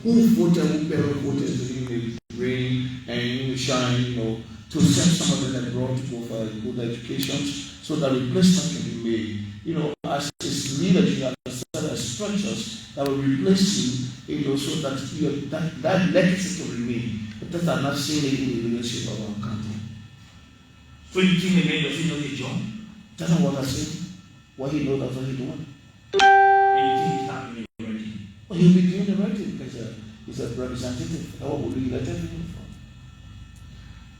who voted, who parents voted in the rain and in the shine, to send some of them abroad to go for good education so that replacement can be made. As its leaders, you have to set a structures that will replace you, so that that legacy can remain. But that are not seen in the leadership of our country. So you think the man doesn't know his job? That's not what I said. What he knows, that's what he's doing. And you think he's not doing the right thing? Well, he'll be doing the right thing because he's a representative. That's what we elected him for.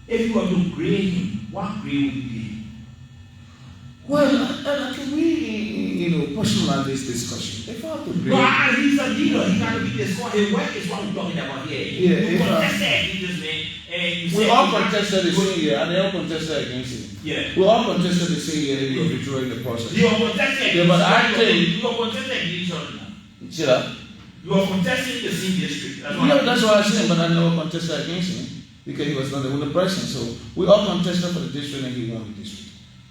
If you were to grade him, what grade would he be? Well, can we, personalize this discussion? If I have to grade... No, he's a leader. He got to be the squad. His work is what we're talking about here. Yeah, we all contested the same year, and they all contested against him. Yeah. We all contested the same year, and we withdrew in the process. You are contesting. Yeah, but I think... You are contesting against each other now. See that? You are contesting the same district. That's what I said, but I never contested against him because he was not the president. So we all contested for the district, and he won the district.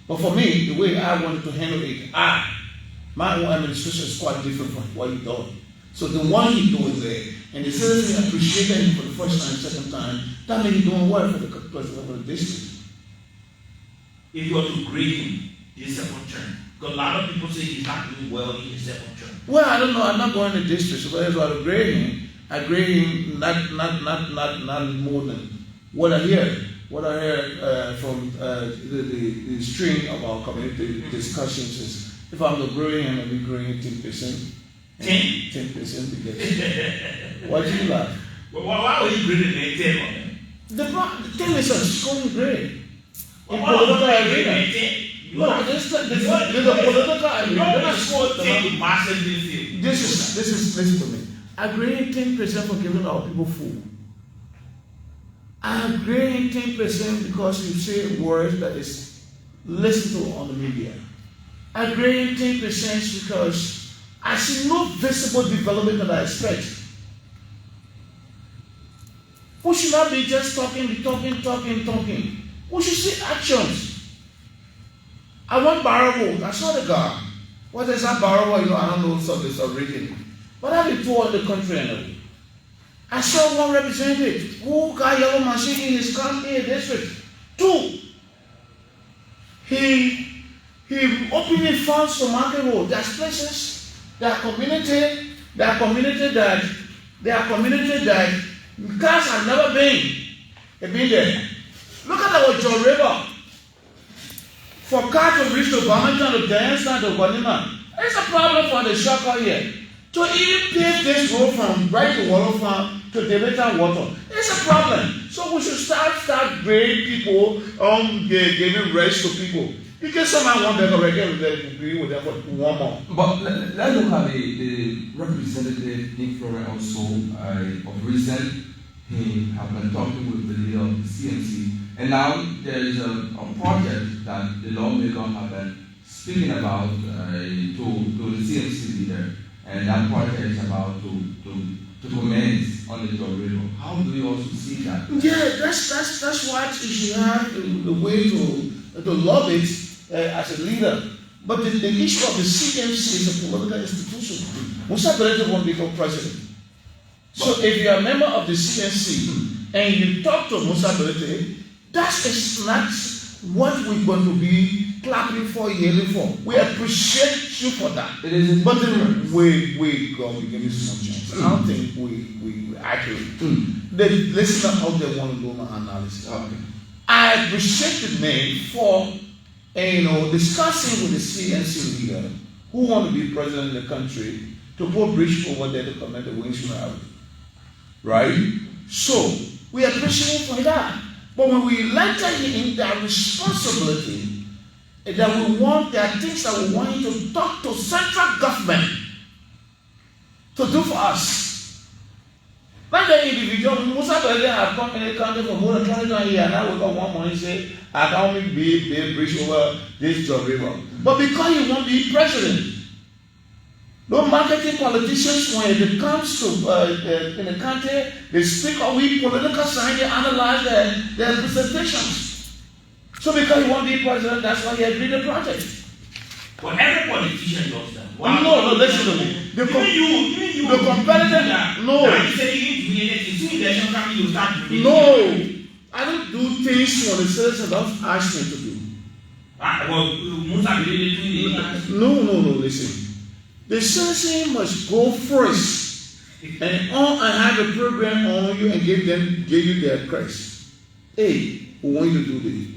But for me, the way I wanted to handle it, my own administration is quite different from what he done. So the one he doing there, and the citizens appreciated him for the first time, second time, that made him doing well for the president of the district. If you were to grade him this second term, because a lot of people say he's not doing well in his second term. Well, I don't know. I'm not going to district, so that's why I grade him. I grade him not more than what I hear. What I heard from the string of our community discussions is, if I'm to grade him, I'll be grading 10%. 10% because why do you laugh? Well, why would you grade it 10 on him? The thing is a scoring grade. In political agreement, there's a political agreement. Listen to me. I grade 10% for giving our people food. I grade 10% because you say words that is listened to on the media. I grade 10% because I see no visible development that I expect. We should not be just talking. We should see actions. I want Barrow. I saw the guy. What is that Barrow? I don't know this originally. But I've been touring the country anyway. I saw one representative who got yellow machine in his county district. 2, he opened funds to market road. There's places, there are community that cars have never been there. Look at our John River. For cars to reach to Birmingham, to Danston, to Guanima, it's a problem for the shopper here. To even pave this road from right to Water Farm to Davidson Water, it's a problem. So we should start grading people, giving rest to people. Because someone want to agree with them for one more. But let's look at the representative in Florida also. Of recent, he have been talking with the leader of the CNC, and now there is a project that the lawmaker have been speaking about to the CNC leader. And that project is about to commence on the River. How do you also see that? Yeah, that's what you should have the way to love it as a leader. But the issue of the CNC is a political institution. Musa Belete won't become president. So if you are a member of the CNC and you talk to Musa Belete, that is not what we're going to be clapping for, yelling for. We appreciate you for that. It is but then we go and give you some chance. I don't think we accurate. The listener out there want to do my analysis. Okay. I appreciate the name for discussing with the CNC leader who want to be president of the country to put bridge over there to connect the wings route. Right? So we appreciate him for that. But when we lecture him that responsibility, that there are things that we want him to talk to central government to do for us. Like the individual, Musa Belete have come in the country for more than 20 years, and now we got one money say, I can only be a bridge over this John River. But because he won't be president, no marketing politicians, when it comes to in the country, they speak of we political science, they analyze their presentations. So because he won't be president, that's why he agreed the project. But every politician does that. No, listen to me. The competitor, no. Now you say you didn't do anything. Soon election coming, you start doing No. I don't do things when the citizens don't ask me to do. No, listen. The citizen must go first and have a program on you and give you their Christ. Hey, we want you to do this.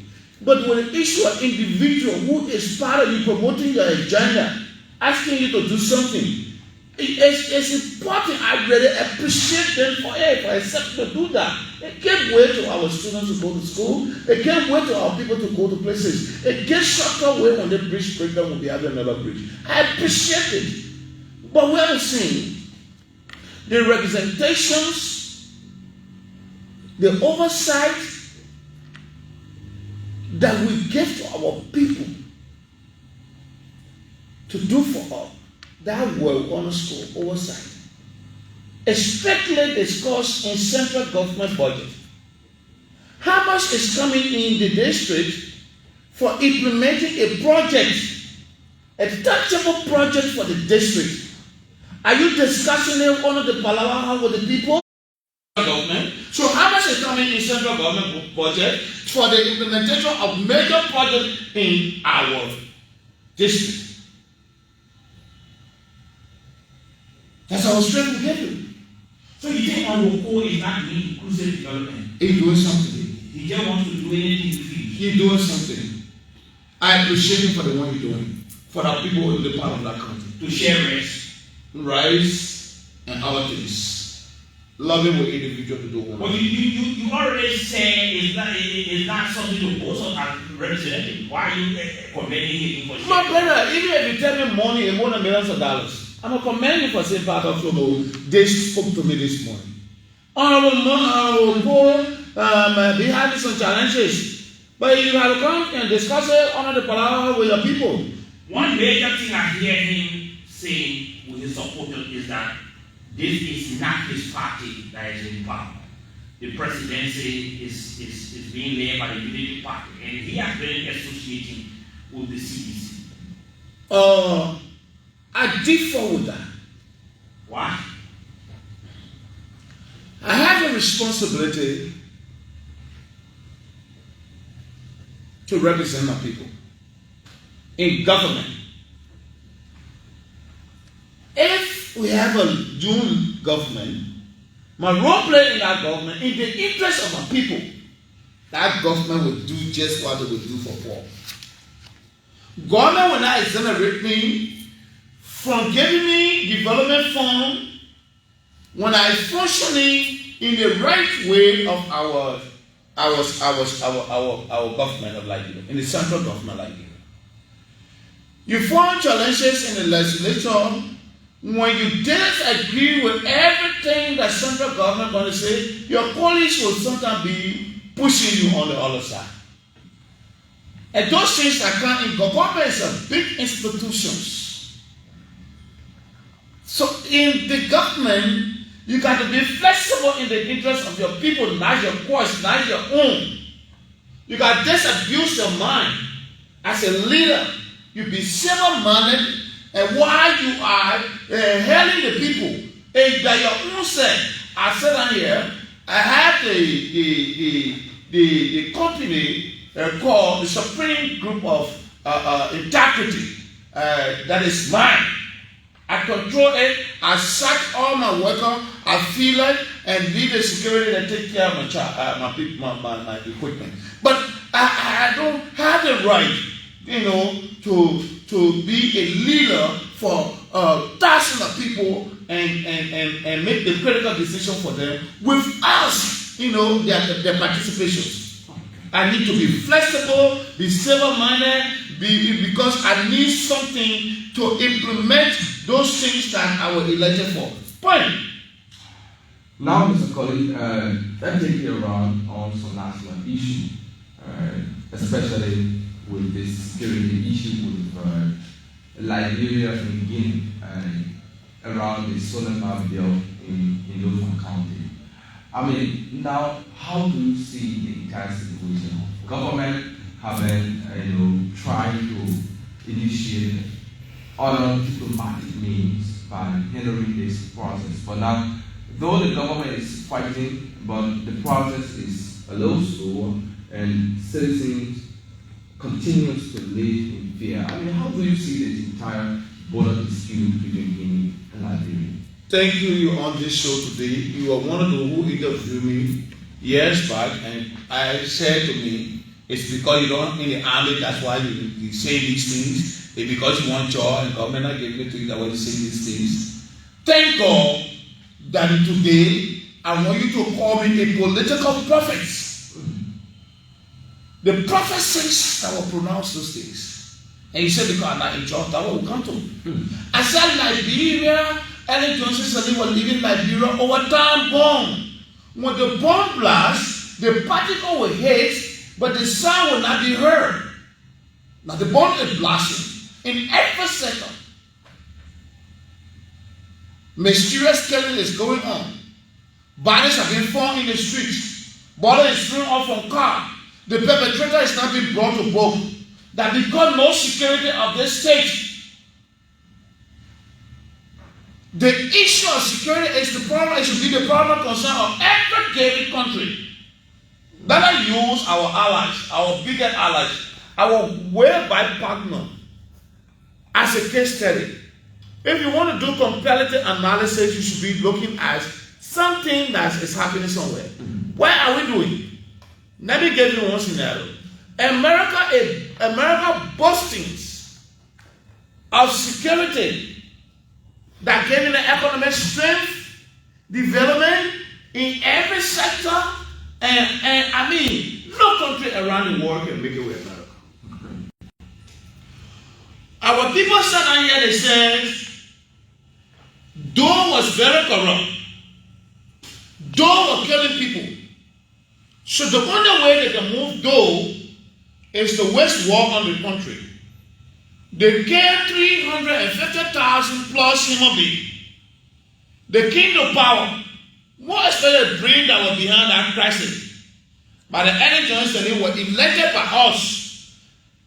But when it is to an individual who is part of you promoting your agenda, asking you to do something, it's important. I really appreciate them for accepting to do that. It can't wait to our students to go to school. It can't wait to our people to go to places. It gets shorter way when the bridge breakdown will be having another bridge. I appreciate it. But we are seeing the representations, the oversight that we give to our people to do for us. That will underscore oversight, especially discussed in central government budget. How much is coming in the district for implementing a project, a tangible project for the district? Are you discussing it under the palaver with the people? Government. So how much is coming in central government budget for the implementation of major projects in our district? That's our strength to get to. So you think Morocco is not doing inclusive development? He's doing something. He just wants to do anything to feed. He's doing something. I appreciate him for the one he's doing. For the people in the part of that country. To share rice and other things. Loving with individual to do one. But you already say is not something to boast of as representative. Why are you commending him for my brother, even if you tell me money and more than millions of dollars, I'm going to commend you for saying part of Flomo. They spoke to me this morning. Honorable Paul, be having some challenges. But you have to come and discuss it under the palaver with your people. One major thing I hear him saying with his supporters is that this is not his party that is in power. The presidency is being led by the Unity Party, and he has been associating with the CDC. I differ with that. Why? I have a responsibility to represent my people in government. If we have a June government, my role play in that government, in the interest of my people, that government will do just what it will do for poor. Government will not exonerate me from giving me development fund when I functioning in the right way of our government of Liberia, in the central government of Liberia. You find challenges in the legislature when you don't agree with everything that central government going to say. Your colleagues will sometimes be pushing you on the other side. And those things that come in government is a big institutions. So in the government, you got to be flexible in the interest of your people, not your voice, not your own. You got to disabuse your mind. As a leader, you be civil-minded, and while you are helping the people, and by your own self, I sit down here, I have the company called the Supreme Group of Integrity, that is mine. I control it, I sack all my workers, I feel it, and lead the security that take care of my equipment. But I don't have the right, to be a leader for thousands of people and make the critical decision for them with us, their participation. I need to be flexible, be civil-minded, because I need something to implement those things that I was elected for. Point. Now, Mr. Kollie, let's take you around on some national issue, especially with this security issue with Liberia and Guinea, around the Southern Bill in Norfolk County. I mean, now, how do you see the entire situation? Government have been, trying to initiated other diplomatic means by hindering this process. But now, though the government is fighting, but the process is a little slower, and citizens continue to live in fear. I mean, how do you see this entire border dispute between Guinea and Liberia? Thank you on this show today. You are one of those who interviewed me years back, and I said to me, it's because you don't in the army, that's why you say these things. It's because you want job and government not giving it to you, that's why you say these things. Thank God that today I want you to call me a political prophet. The prophecies that will pronounce those things. And you said because I'm not in charge, that will come to. I said Liberia, Ellen Johnson said they were leaving Liberia over time bomb. When the bomb blasts, the particle will hit, but the sound will not be heard. Now the bomb is blasting in every sector. Mysterious killing is going on. Bodies are being found in the streets. Body is thrown off from car. The perpetrator is not being brought to book. That because no security of this state. The issue of security is the problem. It should be the problem concern of every given country. Let us use our allies, our biggest allies, our whereby partner as a case study. If you want to do comparative analysis, you should be looking at something that is happening somewhere. What are we doing? Let me give you one scenario. America boastings of security that giving the economic strength, development in every sector, and I mean, no country around the world can make it with America. Our people sat down here, they said, Doe was very corrupt. Doe were killing people. So the only way they can move Doe is to wage war on the country. They killed 350,000 plus human beings. They came to power. More especially the brain that was behind that crisis. By the Ellen Johnson, they were elected by us.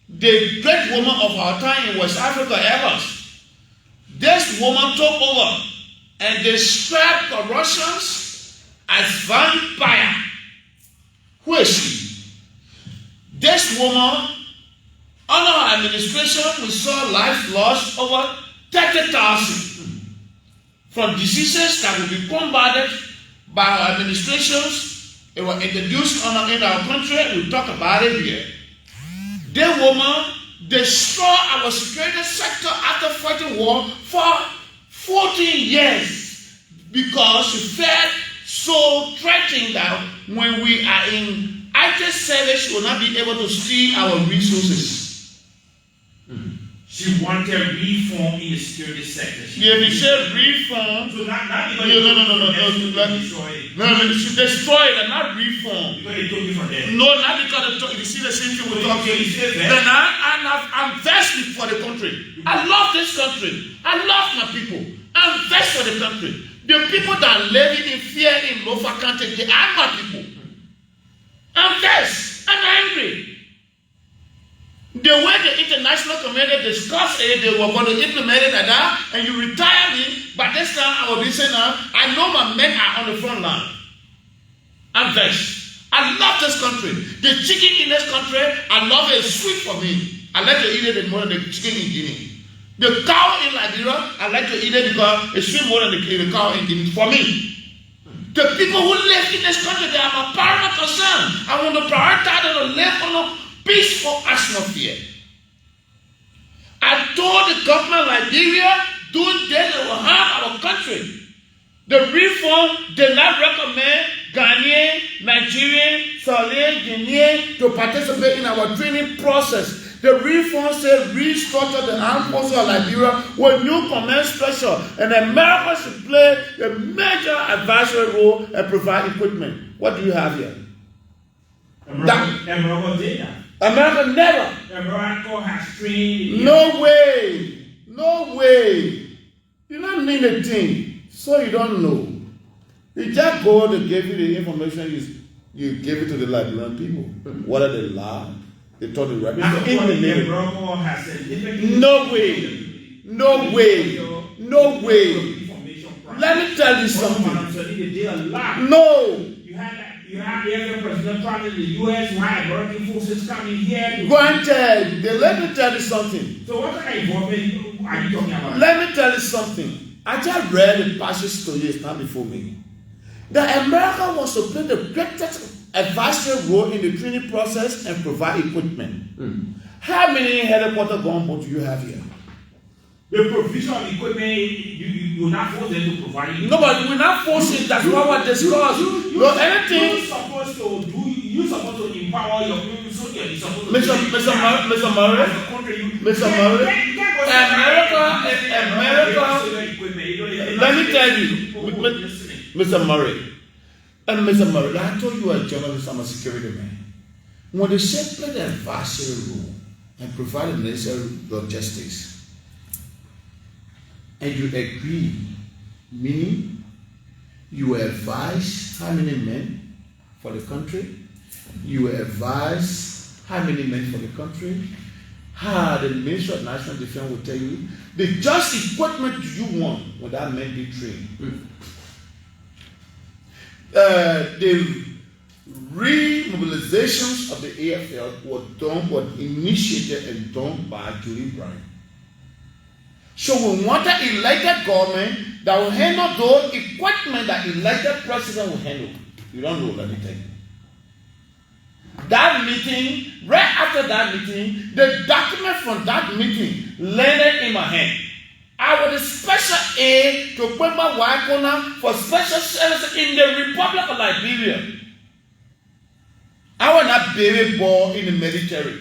The great woman of our time in West Africa, Evans. This woman took over and described corruptions as vampire. Who is she? This woman, under her administration, we saw lives lost over 30,000 from diseases that will be combated by our administrations. It was introduced in our country. We'll talk about it here. That woman destroyed our security sector after fighting war for 14 years because she felt so threatening that when we are in IT service, she will not be able to steal our resources. She wanted reform in the security sector. She said reform. So not because No, she destroyed and not reform. Because they took it from there. No, not because they took it. You see the same thing we're talking. Then I'm vexed for the country. I love this country. I love my people. I'm vexed for the country. The people that are living in fear in Lofa country, they are my people. I'm vexed. I'm angry. The way the international community discussed it, they were going to implement it like that, and you retire me, but this time I will be saying now, I know my men are on the front line. I'm vexed. I love this country. The chicken in this country, I love it. It's sweet for me. I like to eat it more than the chicken in Guinea. The cow in Liberia, I like to eat it because it's sweet more than the cow in Guinea. For me. The people who live in this country, they are my paramount concern. I want to prioritize them to live on a peaceful atmosphere. I told the government of Liberia, doing this will harm our country. The reform did not recommend Ghanaian, Nigerian, Sierra Guinean to participate in our training process. The reform said restructure the armed forces of Liberia with new command structure, and America should play a major advisory role and provide equipment. What do you have here? America did that. America never. America has trained. No way. No way. You don't need a thing, so you don't know. You just go to give you the information, you give it to the Liberian people. Whether they lie, They told the rebels And in the name. No way. No way. No way. Let me tell you something. No. You have the president in the U.S. who had American forces coming here. Granted, let me tell you something. So what kind of involvement are you talking about? Let me tell you something. I just read the passage to you, it's not before me. That America wants to play the greatest advisory role in the training process and provide equipment. How many helicopter gunboats do you have here? The provision of equipment, you're not forced them to provide it. No, but we're not forcing. That's what we're discussing. Anything. You're supposed to empower your soldiers. Mr. Murray, America. Let me tell you, Mr. Murray, I told you a journalist, I'm a security man. When they say play the advisory role and provide the necessary logistics, and you agree, meaning you advise how many men for the country, you advise how many men for the country, how the Ministry of National Defense will tell you the just equipment you want when that men be trained. The remobilizations of the AFL were initiated and done by Liberians. So we want an elected government that will handle those equipment that elected president will handle. You don't know, let me tell you. That meeting, right after that meeting, the document from that meeting landed in my hand. I was a special aide to Pemba Wakona for special service in the Republic of Liberia. I was not baby born in the military.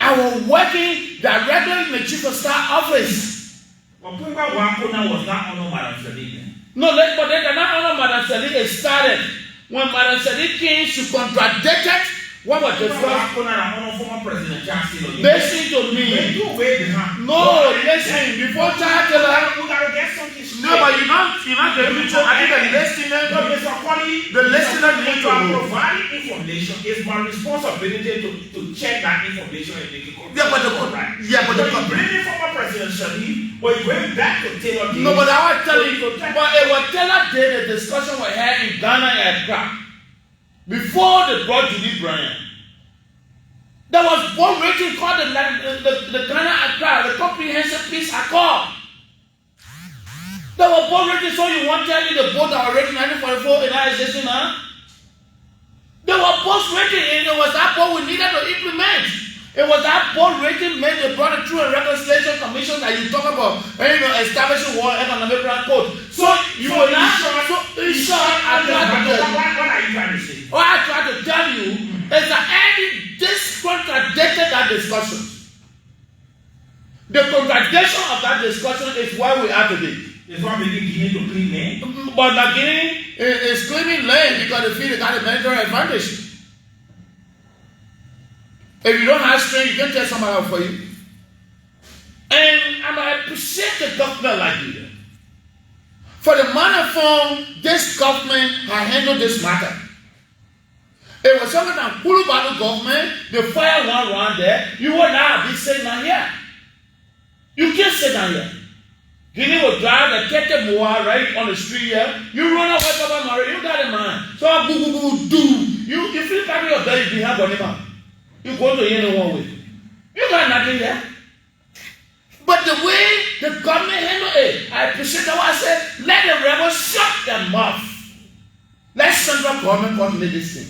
I was working directly in the chief of staff office. But Pemba Wakona was not honored Madam Sadiq. No, but they cannot honor Madam Sadiq. It started when Madam Sadiq came, she contradicted what was the first. Listen to me. No, listen. Before Charles, no, but you're not getting to. I think the listener, the listener needs to provide information. It's my responsibility to check that information and make it correct. Yeah, but the bringing former President Sadiq, but you went back to Taylor. No, but I was telling you, but it was Taylor did a discussion we had in Ghana and Accra before they brought Judy Bryant. There was one rating called the Ghana Accra, the Comprehensive Peace Accord. There was one rating, so you want to tell me the boat that was rated 1944 in our existing, huh? There was both rating, and it was that boat we needed to implement. It was that board rating made they brought it through a reconciliation commission that you talk about, and establishing World Economic Code. So you will not. So in short, what are you trying to say? What I try to tell you is that this contradicted that discussion. The contradiction of that discussion is where we are today. It's why we need Guinea to clean land. But the Guinea is claiming land because they feel they got a military advantage. If you don't have strength, you can tell somebody out for you. And I appreciate the government like you. For the manner from this government has handled this matter. It was something that Kulubadu government, the fire one around there, you would not be sitting down here. You can't sit down here. Guinea will drive the Kete Moa right on the street here. You run away from Mary, you got a man. So do. You feel like your belly behind Bonima. You go to anyone with. You got nothing there. But the way the government handled it, I appreciate what I said. Let the rebels shut their mouth. Let central government coordinate this thing.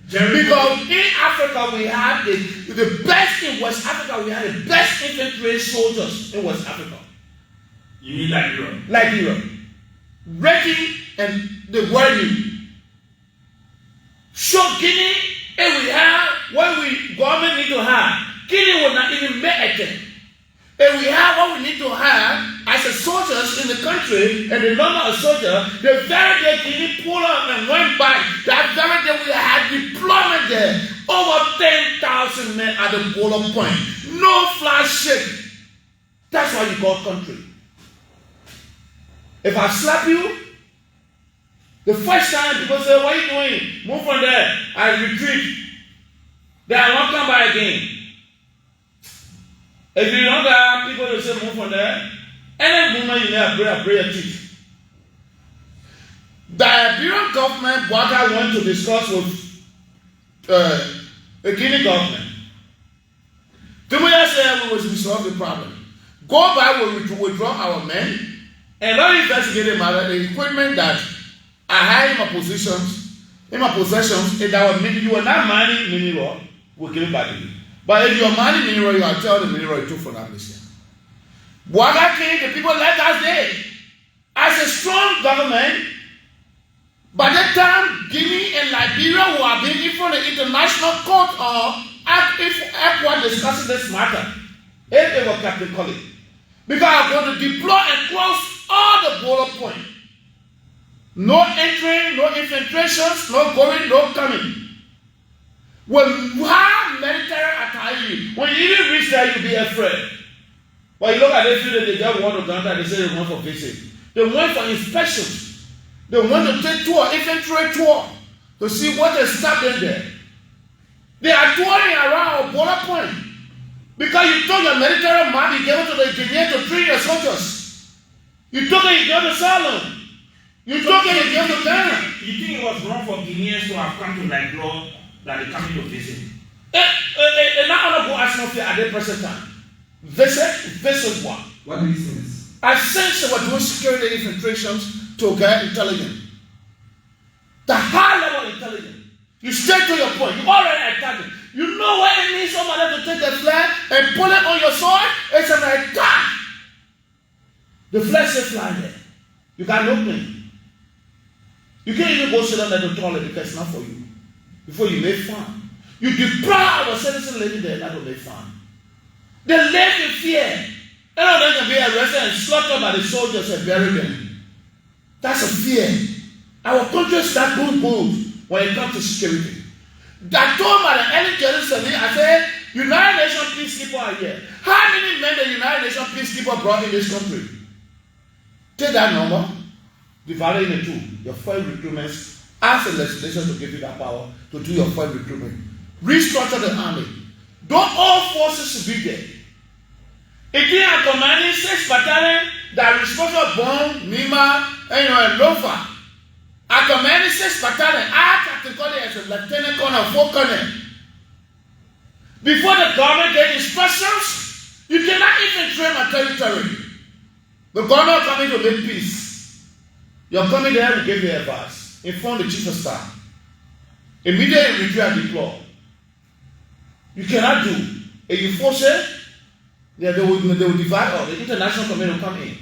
Because in Africa we have the best in West Africa. We have the best infantry soldiers in West Africa. You mean like Europe? Like Europe. Ready and the warning. So Guinea, if we have what we government need to have, Guinea will not even make a thing. If we have what we need to have as a soldiers in the country and the number of soldiers, the very day Guinea pulled up and went back, that very day we had deployment there. Over 10,000 men at the bullet point. No flash ship. That's why you call country. If I slap you, the first time people say, what are you doing? Move from there. I retreat. They are not come back again. If you don't have people to say move from there, any woman you may pray a teeth. The Liberian government, what I want to discuss with the Guinea government. Timuya said we will resolve the problem. Go back, we will withdraw our men, and not investigate the matter. The equipment that I had in my possessions, is our mineral. You are not mining mineral, we'll give it back to you. But if you are mining mineral, you are telling the mineral you took for that mission. Waka King, the people let us there. As a strong government, by that time, Guinea and Liberia were being in front of the international court or ECOWAS discussing this matter. If they were Kerkulah Kollie. Because I'm going to deploy and cross all the border points. No entering, no infiltrations, no going, no coming. When you have military attack you, when you even reach there, you'll be afraid. But you look at this video, they just want to go there, they say they went for visit. They went for inspections. They want to take tour, infantry tour, to see what is happening there. They are touring around a border point. Because you took your military man, you gave it to the Guinean to train your soldiers. You took it, you gave it to Salon. You took it, you gave it to Ghana. You think it was wrong for Guineans to have come to Liberia that they coming to visit? Not honorable atmosphere at the present time. Visit what? What do you sense? I sense they were doing security infiltrations to get intelligence. The high level intelligence. You stay to your point. You already attacked it. You know what it means somebody to take the flag and pull it on your sword? It's an attack. The flag is flying there. You got no plane. You can't even go sit down at the toilet because it's not for you. Before you make fun. You deprive our citizen living there not to make fun. They live in fear. None of them can be arrested and slaughtered by the soldiers and buried them. That's a fear. Our country is that good when it comes to security. That told by the early Jerusalem, I said, United Nations peacekeepers are here. How many men the United Nations peacekeepers brought in this country? Take that number, divide it into two. Your foreign recruitments, ask the legislation to give you that power to do your foreign recruitment. Restructure the army. Don't all forces should be there. Again, I'm commanding 6 battalions that are responsible for Bon, Mima, and Lofa. I commanded 6 battalions. I Captain Kollie as a lieutenant colonel, 4 colonel. Before the government gave instructions, you cannot infiltrate my territory. The government coming to make peace. You're coming there to give you advice. Inform the chief of staff. Immediately retreat and deploy. You cannot do. If you force it, they will divide all. The international community will come in.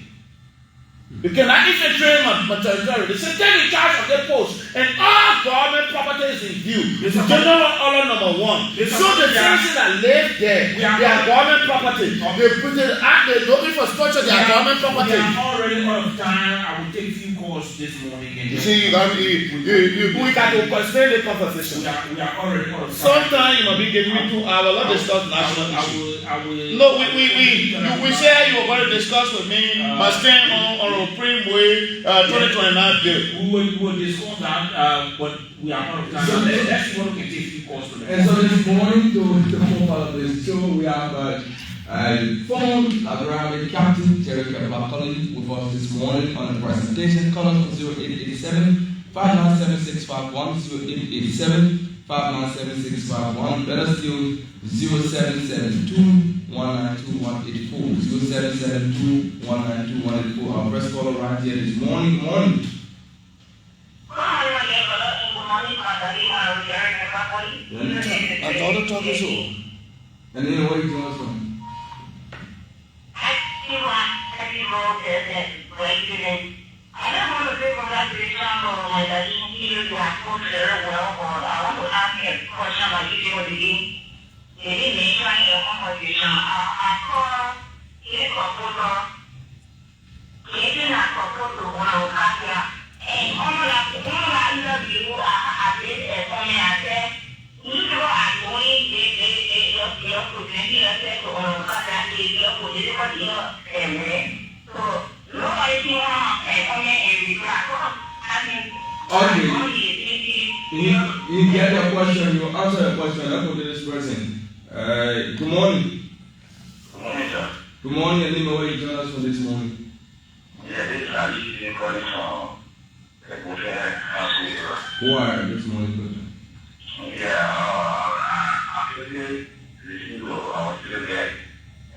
You cannot infiltrate my territory. They say take in charge of their post, and all government property is in view. General order number 1. So the citizens that live there, they are government property. They put it out there, no infrastructure, they are government property. We are already out of time. I will take a few calls this morning. And you see, we got to constrain the conversation. We are already out of time. Sometimes you might be giving me 2 hours. Let's discuss national issues. No, we say you were going to discuss with me. Must stand on Supreme Way 2029 bill. We will discuss that, but we are out of time. So let's see what we can take a few calls to them. And so this morning, to form part of this show, we have former Liberian Captain Kerkulah Kollie with us this morning on the presentation. Call us 0887 597 651 597 Better still 0772 192 0772 192 Our press caller right here this morning. I thought the talk is over. And then where you join us from? I don't want to say from that example like that you have put very well, or I want to ask you a question like you did with the nation in a conversation. I call it a proposal. It is not proposed to one of Asia. And one of the interview I did for me, I said, you are going to presenting yourself to one of Asia, you're political here, so nobody can come in and reply. I mean, Okay. You get your question, you answer your question. Let's go to this person. Good morning. Good morning, sir. Good morning, and where you join us for this morning? Yeah, this is Ali calling from Weah House. Who are this morning, person? Yeah, actually, listening to our student guy,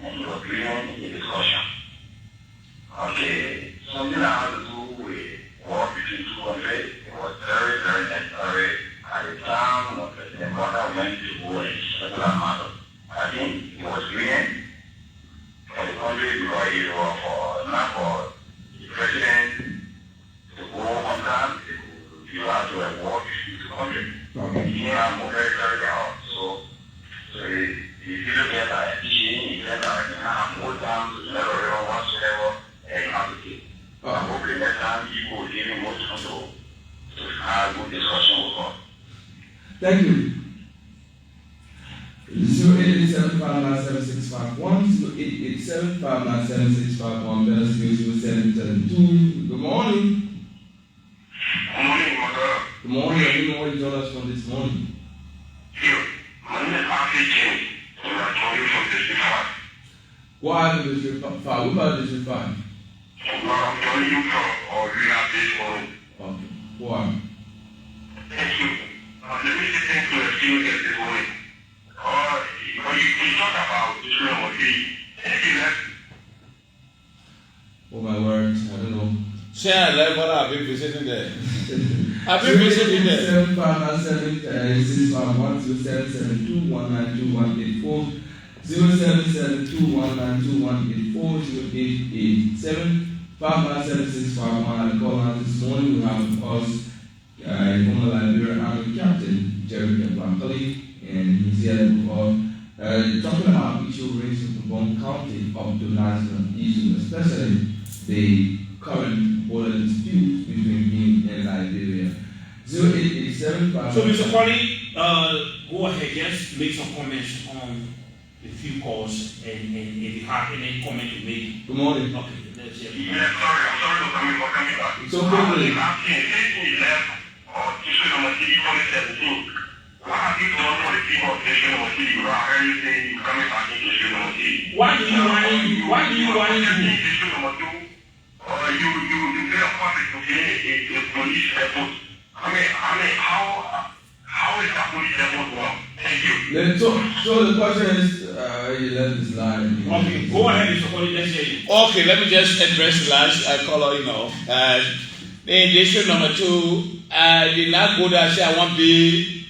and you were brilliant in the discussion. Okay, something I had to do with war between two countries. It was very, very necessary at the time of President Weah went to war in secular matter. I think it was brilliant for the country because it was not for the president to go on time. You have to work with the country. Okay. You have to very, very hard. So if you look at that, you have more time to never whatsoever, and you have to take. Hopefully next time you will give me more time to have a good discussion with God. Thank you. 08875976510, 08875976510, that is 0772. Good morning. Good morning, mother. Good morning, and where you join us from this morning? Here, my name is Ashley James, and I'm calling from District 5. What happened to District 5? What about District 5? I'm calling you from Weah this morning. Okay. Why? Thank you. Let me say thank you to the student guest this morning. When you talk about the children of the Oh my words, I don't know. Share like what I've been visiting there. I've been visiting there. 077-651-772-192-184, 077-219-2184, 0887-597-651. Call out this morning. We have, of course, former Liberian Army Captain Kerkulah Kollie, and he's here for talking about issues raised in Bond County up to national issues, especially the current border dispute between him and Liberia. 0887. So, Mr. Kollie, go ahead, just make some comments on the few calls, and if you have any comment to make. Good morning. Okay, let's hear it. Yeah, I'm sorry for coming back. It's okay. Since he left, District number 2017, what have you done for the people of District number 3? Without hearing you say you're coming back into District number 3. Why do you want to District number 2? You play a part to be a police effort. How is that police effort work? Thank you. So the question is, you let this lie. Okay, go ahead, Mr. Kollie, let's hear you. Okay, let me just address the last caller, in district number 2, I did not go there and say I want to be,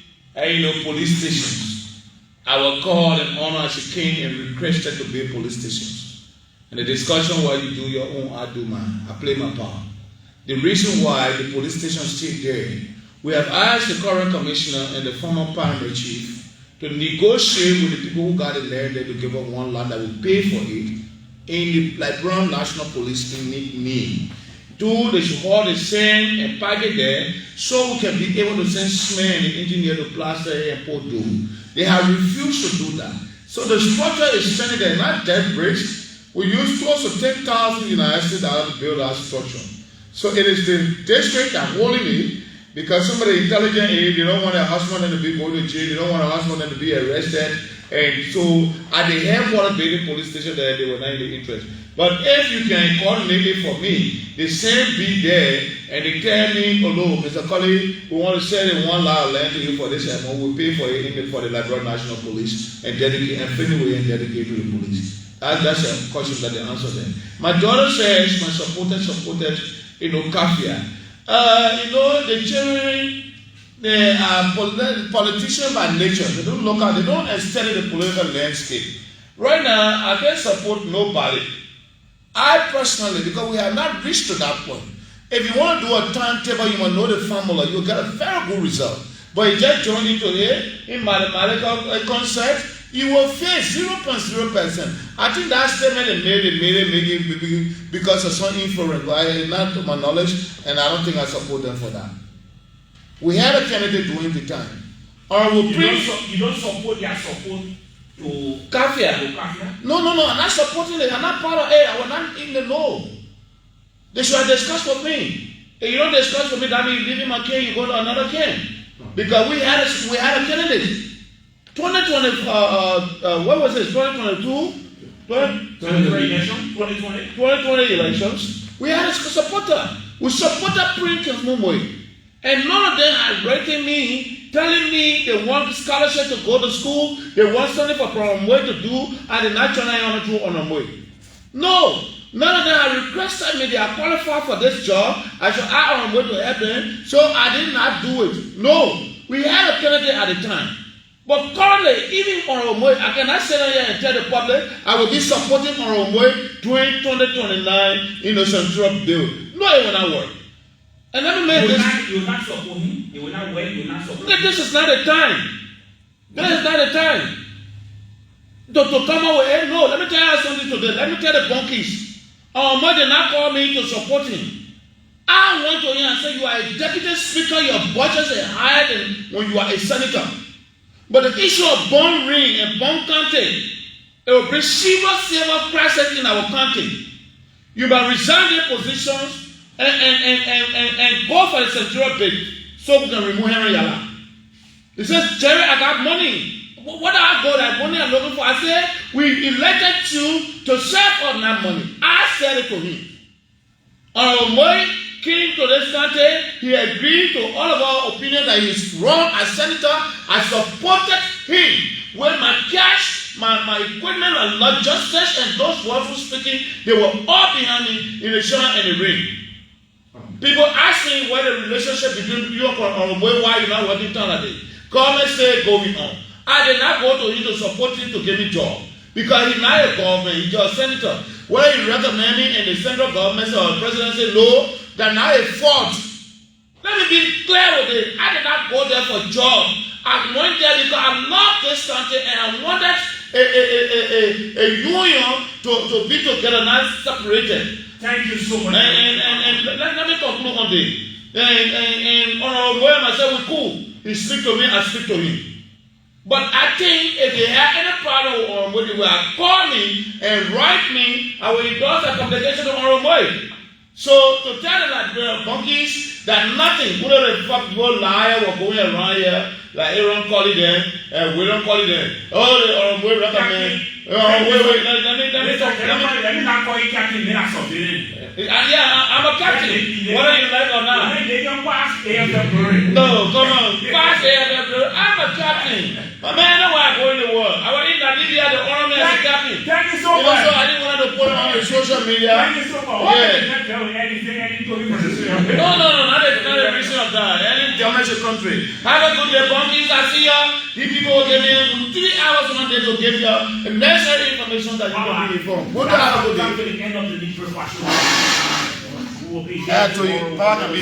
police stations. I was called and honored as a king and requested to be police stations. And the discussion why you do your own, I do mine. I play my part. The reason why the police station is still there, we have asked the current commissioner and the former primary chief to negotiate with the people who got the land there to give up one land that will pay for it in the Liberian National Police name. 2, they should hold the same and pack it there so we can be able to send cement and engineer to plaster and put doom. They have refused to do that. So the structure is standing there, not dead bricks. We use close to 10,000 United States dollars to build our structure. So it is the district that holding it because some of the intelligent aid, they don't want a husband to be going to jail, they don't want a husband to be arrested. And so at the headquarters building police station there, they were not in the interest. But if you can coordinate it for me, the same be there, and they tell me, oh no, Mr. Kollie, we want to sell in 1 lot of land to you for this amount, we'll pay for it for the Liberian National Police and dedicate and finish away and dedicate to the police. That's a question that they answer them. My daughter says, my supported, kafia. The children, they are politicians by nature. They don't look at, they don't study the political landscape. Right now, I can't support nobody. I personally, because we have not reached to that point. If you want to do a timetable, you must know the formula. You'll get a very good result. But you just join into it in mathematical concept, you will face 0.0%. I think that statement they made it because of some influence, not to my knowledge, and I don't think I support them for that. We had a candidate during the time. You don't support their support to Kafia? No, I'm not supporting it. I'm not part of it. I was not in the know. They should have discussed with me. If you don't discuss with me, that means you leave my cane, you go to another cane. Because we had a candidate. 2020, what was it? 2022? 2020 elections. We had a supporter. We supported Prince Mumoi. And none of them are writing me, telling me they want scholarship to go to school, they want something for Onamwe to do, and the national honor to Onamwe. No, none of them have requested me, they are qualified for this job, I should ask Onamwe to help them, so I did not do it. No, we had a candidate at the time. But currently, even Onamwe, I cannot sit here and tell the public, I will be supporting Onamwe 2029 in the Central Bill. No, it will not work. And let me make this. You will not support him. You will not work. You will not support him. This is not the time. This is not the time to come out with it. No, let me tell you something today. Let me tell the bunkies. Our mother did not call me to support him. I want to hear and say you are a deputy speaker. Your budget is higher than when you are a senator. But the issue of bond ring and bond county, it will bring serious crisis in our country. You must resign their positions. And go for the central bid so we can remove Henry Yala. He says, Jerry, I got money. What do I got that money I'm looking for? I said, we elected you to serve on that money. I said it to him. Onamwe came to this country. He agreed to all of our opinion that he is wrong as senator. I supported him with my cash, my equipment, and logistics, and those wonderful speaking, they were all behind me in the shower and the ring. People ask me what the relationship between you and Onamwe, why you're not working today. Government say going on. I did not go to him to support him to give me a job. Because he's not a government, he's just a senator. Whether he recommend me in the central government or the president say no, that's not a fault. Let me be clear with it. I did not go there for a job. I went there because I love this country and I wanted a union to be together, not separated. Thank you so much. And let me conclude on this. And Onamwe and myself, we cool. He speak to me, I speak to him. But I think if they have any problem with Onamwe, they will call me and write me. I will endorse a communication to Onamwe. So to tell the Liberian bunkies that nothing, whether the fuck you liar or going around here, like Aaron Kollie there, and William Kollie there. Oh, the Onamwe recommend. Let me not call you captain. Yeah, I'm a captain. Whether you like or not. No, come on. Pass AFF. I'm a captain. My man, I know why I go in the world. I was in Libya, the army as a captain. Thank you so much. So I didn't want to put it on the social media. Thank you so much. No, not the reason of that. Any damage the country. Have a good day, bunkies. I see you. These people will give me 3 hours on day to give you the necessary information that you can be informed. Good day, have a good day. To the end of the question. We will be to you. Pardon me.